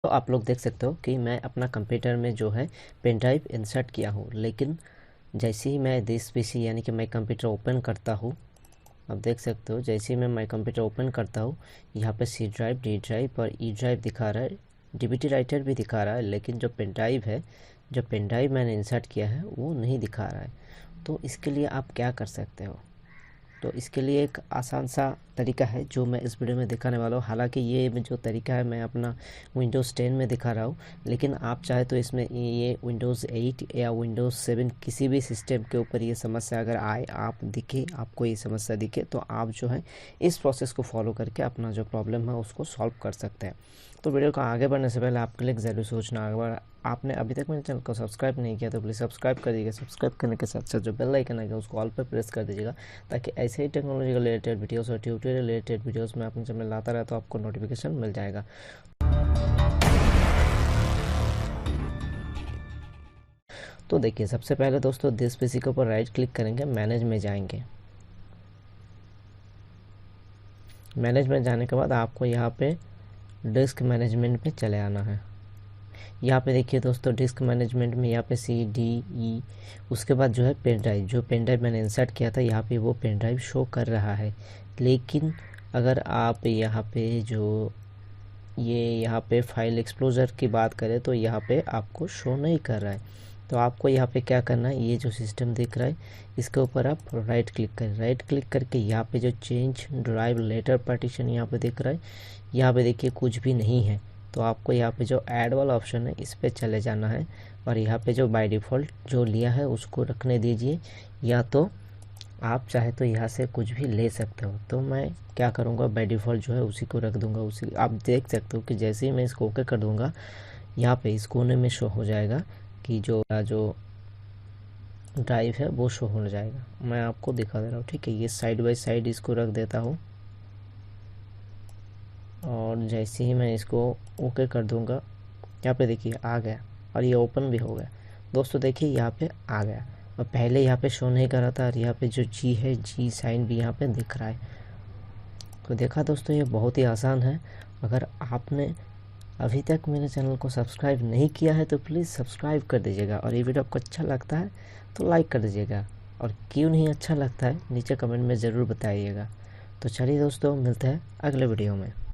तो आप लोग देख सकते हो कि मैं अपना कंप्यूटर में जो है पेन ड्राइव इंसर्ट किया हूँ, लेकिन जैसे ही मैं दिस पीसी यानी कि मैं कंप्यूटर ओपन करता हूँ, आप देख सकते हो जैसे ही मैं कंप्यूटर ओपन करता हूँ, यहाँ पे सी ड्राइव, डी ड्राइव और ई ड्राइव दिखा रहा है, डीवीडी राइटर भी दिखा रहा है, लेकिन जो पेन ड्राइव है, जो पेन ड्राइव मैंने इंसर्ट किया है वो नहीं दिखा रहा है। तो इसके लिए आप क्या कर सकते हो? तो इसके लिए एक आसान सा तरीका है जो मैं इस वीडियो में दिखाने वाला हूँ। हालांकि ये जो तरीका है मैं अपना विंडोज़ 10 में दिखा रहा हूँ, लेकिन आप चाहे तो इसमें ये विंडोज़ 8 या विंडोज़ 7 किसी भी सिस्टम के ऊपर ये समस्या अगर आए, आपको ये समस्या दिखे, तो आप जो है इस प्रोसेस को फॉलो करके अपना जो प्रॉब्लम है उसको सॉल्व कर सकते हैं। तो वीडियो को आगे बढ़ने से पहले आपके लिए एक ज़रूर सोचना, अगर आपने अभी तक मेरे चैनल को सब्सक्राइब नहीं किया तो प्लीज़ सब्सक्राइब कर दीजिएगा। सब्सक्राइब करने के साथ साथ जो बेल आइकन आएगा उसको ऑल पर प्रेस कर दीजिएगा, ताकि ऐसे ही टेक्नोलॉजी रिलेटेड वीडियोस और ट्यूटोरियल रिलेटेड वीडियोस में अपने चैनल लाता रहा तो आपको नोटिफिकेशन मिल जाएगा। तो देखिए, सबसे पहले दोस्तों दिस पीसी के ऊपर राइट क्लिक करेंगे, मैनेज में जाएंगे। मैनेज में जाने के बाद आपको यहाँ पे डिस्क मैनेजमेंट पे चले आना है। यहाँ पे देखिए दोस्तों, डिस्क मैनेजमेंट में यहाँ पे सी डी ई, उसके बाद जो है पेन ड्राइव, जो पेन ड्राइव मैंने इंसर्ट किया था यहाँ पे वो पेन ड्राइव शो कर रहा है। लेकिन अगर आप यहाँ पे जो यहाँ पे फाइल एक्सप्लोजर की बात करें तो यहाँ पे आपको शो नहीं कर रहा है। तो आपको यहाँ पे क्या करना है, ये जो सिस्टम दिख रहा है इसके ऊपर आप राइट क्लिक करें। राइट क्लिक करके यहाँ पे जो चेंज ड्राइव लेटर पार्टीशन यहाँ पे दिख रहा है, यहाँ पे देखिए कुछ भी नहीं है। तो आपको यहाँ पे जो ऐड वाला ऑप्शन है इस पर चले जाना है, और यहाँ पे जो बाय डिफ़ॉल्ट जो लिया है उसको रखने दीजिए, या तो आप चाहे तो यहाँ से कुछ भी ले सकते हो। तो मैं क्या करूँगा, बाय डिफ़ॉल्ट जो है उसी को रख दूँगा। उसी आप देख सकते हो कि जैसे ही मैं इसको ओके कर दूँगा, यहाँ पे इस कोने में शो हो जाएगा कि जो ड्राइव है वो शो हो जाएगा। मैं आपको दिखा दे रहा हूँ, ठीक है। ये साइड बाय साइड इसको रख देता हूँ, और जैसे ही मैं इसको ओके कर दूँगा, यहाँ पे देखिए आ गया, और ये ओपन भी हो गया। दोस्तों देखिए यहाँ पे आ गया, और पहले यहाँ पे शो नहीं कर रहा था, और यहाँ पे जो जी है, जी साइन भी यहाँ पे दिख रहा है। तो देखा दोस्तों, ये बहुत ही आसान है। अगर आपने अभी तक मेरे चैनल को सब्सक्राइब नहीं किया है तो प्लीज़ सब्सक्राइब कर दीजिएगा, और ये वीडियो आपको अच्छा लगता है तो लाइक कर दीजिएगा, और क्यों नहीं अच्छा लगता है नीचे कमेंट में ज़रूर बताइएगा। तो चलिए दोस्तों, मिलते हैं अगले वीडियो में।